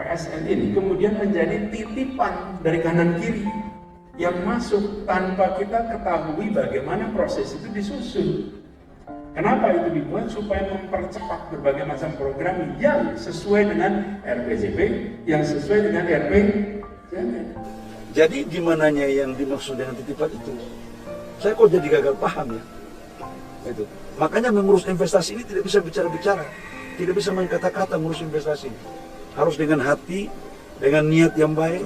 PSN ini kemudian menjadi titipan dari kanan kiri yang masuk tanpa kita ketahui bagaimana proses itu disusun. Kenapa itu dibuat? Supaya mempercepat berbagai macam program yang sesuai dengan RPJP, yang sesuai dengan RPJMN. Jadi gimananya yang dimaksud dengan titipan itu? Saya kok jadi gagal paham ya. Itu. Makanya mengurus investasi ini tidak bisa bicara-bicara, tidak bisa main kata-kata mengurus investasi. Harus dengan hati, dengan niat yang baik,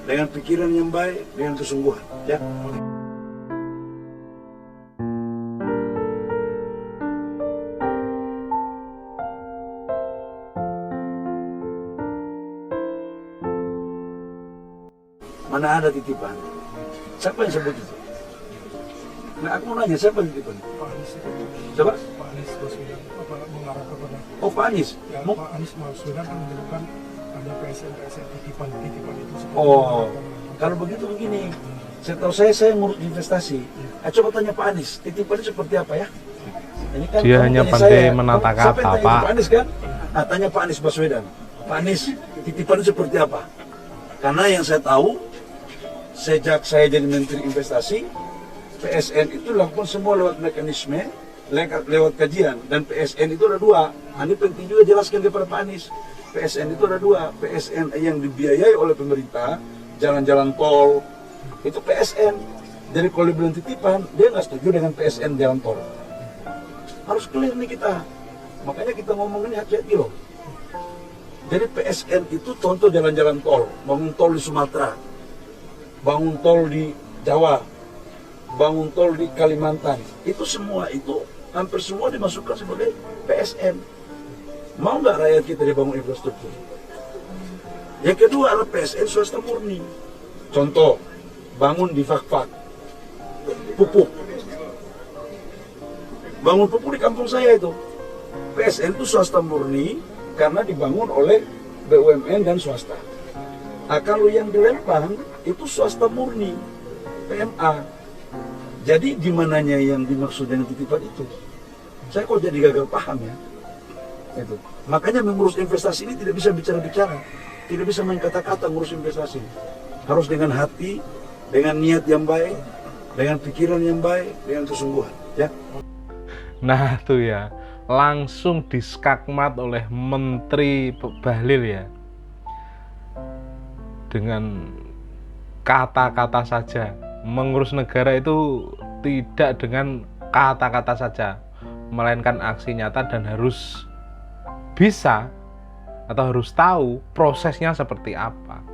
dengan pikiran yang baik, dengan kesungguhan. Ya. Mana ada titipan? Siapa yang sebut itu? Nah, aku mau nanya, siapa yang titipan? Pak Anies. Coba? Pak Anies Baswedan mengarah kepada. Oh, Pak Anies. Ya, Pak Anies Baswedan kan menyebutkan ada PSN titipan itu. Oh, kalau begitu begini. Setahu saya ngurus investasi. Coba tanya Pak Anies, titipan itu seperti apa ya? Ini kan dia hanya pandai menata kata, Pak. Pak Anies kan? Nah, tanya Pak Anies Baswedan. Pak Anies, titipan itu seperti apa? Karena yang saya tahu, sejak saya jadi Menteri Investasi, PSN itu lakukan semua lewat mekanisme, lewat kajian. Dan PSN itu ada dua. Ini penting juga jelaskan kepada Pak Anies. PSN itu ada dua. PSN yang dibiayai oleh pemerintah, jalan-jalan tol, itu PSN. Jadi kalau dibilang titipan, dia nggak setuju dengan PSN jalan tol. Harus clear nih kita. Makanya kita ngomongin hati-hati loh. Jadi PSN itu contoh jalan-jalan tol, bangun tol di Sumatera, bangun tol di Jawa, bangun tol di Kalimantan. Itu semua itu hampir semua dimasukkan sebagai PSN. Mau nggak rakyat kita dibangun infrastruktur? Yang kedua adalah PSN swasta murni. Contoh, bangun di Fak-Fak, pupuk. Bangun pupuk di kampung saya itu. PSN itu swasta murni karena dibangun oleh BUMN dan swasta. Nah, kalau yang di Lempang itu swasta murni, PMA. Jadi gimananya yang dimaksud dengan titipan itu? Saya kok jadi gagal paham ya. Itu. Makanya mengurus investasi ini tidak bisa bicara-bicara, tidak bisa main kata-kata ngurus investasi. Harus dengan hati, dengan niat yang baik, dengan pikiran yang baik, dengan kesungguhan. Ya. Nah tuh ya, langsung diskakmat oleh Menteri Bahlil ya, dengan kata-kata saja. Mengurus negara itu tidak dengan kata-kata saja, melainkan aksi nyata dan harus bisa atau harus tahu prosesnya seperti apa.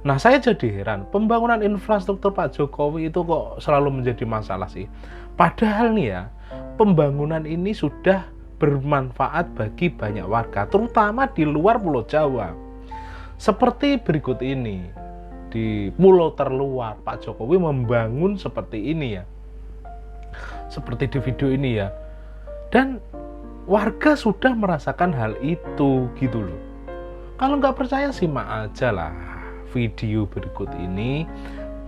Nah, saya jadi heran, pembangunan infrastruktur Pak Jokowi itu kok selalu menjadi masalah sih. Padahal nih ya, pembangunan ini sudah bermanfaat bagi banyak warga, terutama di luar Pulau Jawa. Seperti berikut ini, di pulau terluar, Pak Jokowi membangun seperti ini ya. Seperti di video ini ya. Dan warga sudah merasakan hal itu gitu loh. Kalau nggak percaya simak aja lah video berikut ini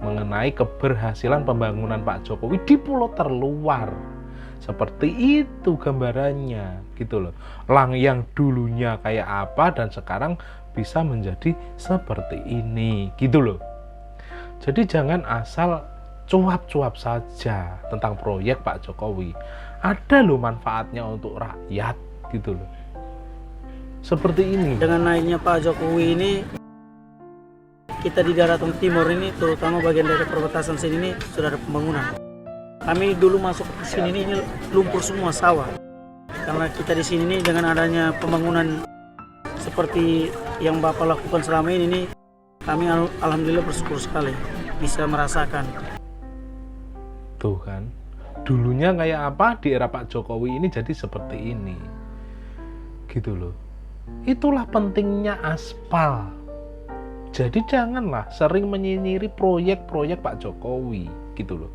mengenai keberhasilan pembangunan Pak Jokowi di pulau terluar. Seperti itu gambarannya gitu loh. Yang dulunya kayak apa dan sekarang bisa menjadi seperti ini gitu loh. Jadi jangan asal cuap-cuap saja tentang proyek Pak Jokowi. Ada loh manfaatnya untuk rakyat gitu loh. Seperti ini. Dengan naiknya Pak Jokowi ini, kita di Daratan Timur ini, terutama bagian dari perbatasan sini ini sudah ada pembangunan. Kami dulu masuk ke sini ini lumpur semua sawah. Karena kita di sini ini dengan adanya pembangunan seperti yang Bapak lakukan selama ini, kami alhamdulillah bersyukur sekali bisa merasakan. Tuh kan, dulunya kayak apa, di era Pak Jokowi ini jadi seperti ini. Gitu loh. Itulah pentingnya aspal. Jadi janganlah sering menyinyiri proyek-proyek Pak Jokowi, gitu loh.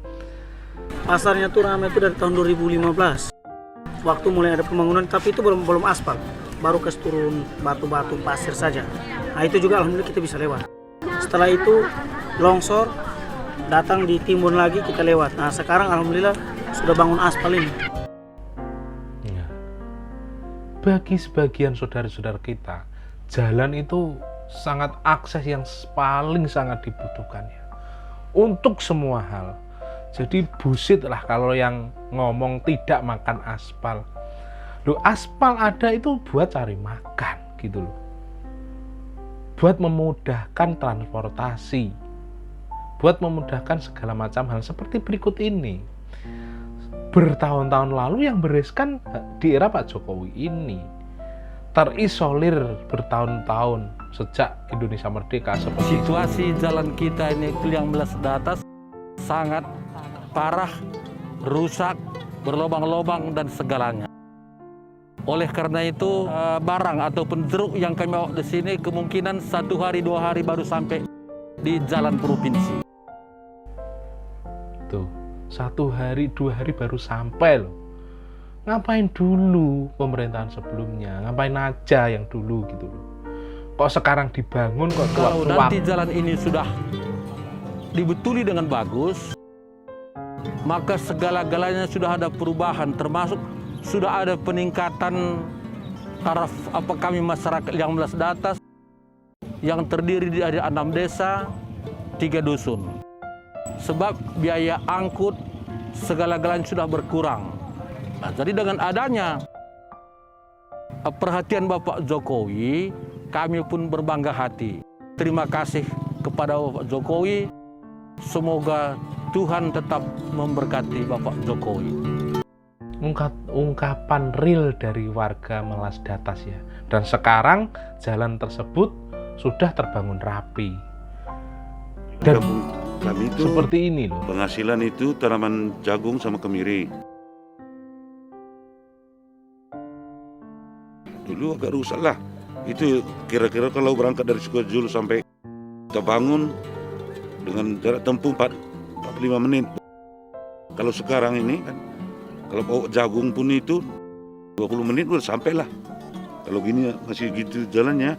Pasarnya tuh ramai itu dari tahun 2015. Waktu mulai ada pembangunan, tapi itu belum aspal. Baru turun batu-batu pasir saja. Nah itu juga alhamdulillah kita bisa lewat. Setelah itu longsor, datang di timbun lagi kita lewat. Nah sekarang alhamdulillah sudah bangun aspal ini. Ya. Bagi sebagian saudara-saudara kita, jalan itu sangat akses yang paling sangat dibutuhkannya untuk semua hal. Jadi bullshit lah kalau yang ngomong tidak makan aspal. Loh, aspal ada itu buat cari makan gitu loh, buat memudahkan transportasi, buat memudahkan segala macam hal seperti berikut ini. Bertahun-tahun lalu yang bereskan di era Pak Jokowi ini, terisolir bertahun-tahun sejak Indonesia merdeka seperti situasi jalan kita ini yang melas di atas sangat parah, rusak, berlobang-lobang dan segalanya. Oleh karena itu barang ataupun truk yang kami bawa di sini kemungkinan 1 hari 2 hari baru sampai di jalan provinsi. tuh 1 hari 2 hari baru sampai loh. Ngapain dulu pemerintahan sebelumnya, ngapain aja yang dulu gitu loh. Kok sekarang dibangun kok Kalau tuak-tuak. nanti jalan ini sudah dibetuli dengan bagus, maka segala-galanya sudah ada perubahan, termasuk sudah ada peningkatan taraf kami masyarakat yang melas di atas yang terdiri dari 6 desa, 3 dusun. Sebab biaya angkut segala-galanya sudah berkurang. Nah, jadi dengan adanya perhatian Bapak Jokowi, kami pun berbangga hati. Terima kasih kepada Bapak Jokowi. Semoga Tuhan tetap memberkati Bapak Jokowi. Ungkapan real dari warga Melas Datas ya. Dan sekarang jalan tersebut sudah terbangun rapi. Dan kami itu seperti ini loh. penghasilan itu tanaman jagung sama kemiri. Dulu agak rusak lah. Itu kira-kira kalau berangkat dari Sukajulu sampai kita bangun dengan jarak tempuh 45 menit. Kalau sekarang ini kan, kalau bawa jagung pun itu 20 menit udah sampai lah. Kalau gini masih gitu jalannya,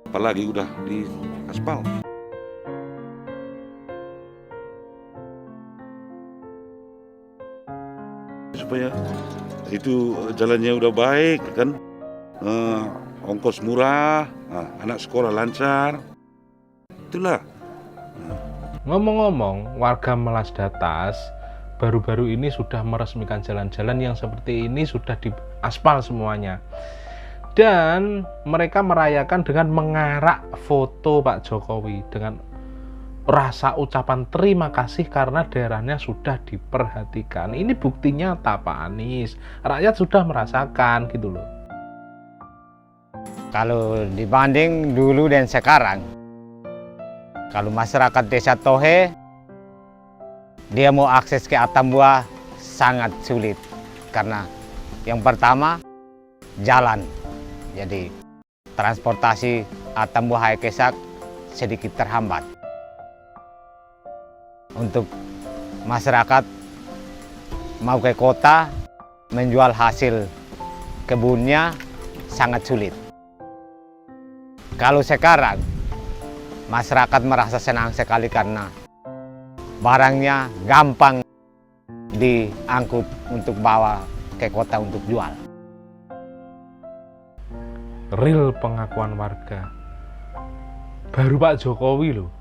apalagi udah di aspal. Supaya itu jalannya udah baik kan, ongkos murah, anak sekolah lancar, itulah. Ngomong-ngomong, warga Melas Datas baru-baru ini sudah meresmikan jalan-jalan yang seperti ini, sudah diaspal semuanya. Dan mereka merayakan dengan mengarak foto Pak Jokowi dengan rasa ucapan terima kasih karena daerahnya sudah diperhatikan. Ini bukti nyata Pak Anies. Rakyat sudah merasakan gitu loh. Kalau dibanding dulu dan sekarang, kalau masyarakat desa Tohe, dia mau akses ke Atambua sangat sulit. Karena yang pertama, jalan. Jadi transportasi Atambua Haikesak sedikit terhambat. Untuk masyarakat mau ke kota, menjual hasil kebunnya sangat sulit. Kalau sekarang, masyarakat merasa senang sekali karena barangnya gampang diangkut untuk bawa ke kota untuk jual. Real pengakuan warga. Baru Pak Jokowi loh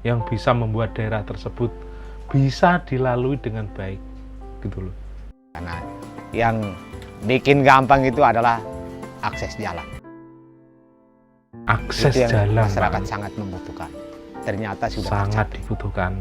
yang bisa membuat daerah tersebut bisa dilalui dengan baik gitu loh. Karena yang bikin gampang itu adalah akses jalan. Akses Itu yang jalan masyarakat Pak. sangat membutuhkan. Ternyata sudah Sangat tercapai. dibutuhkan.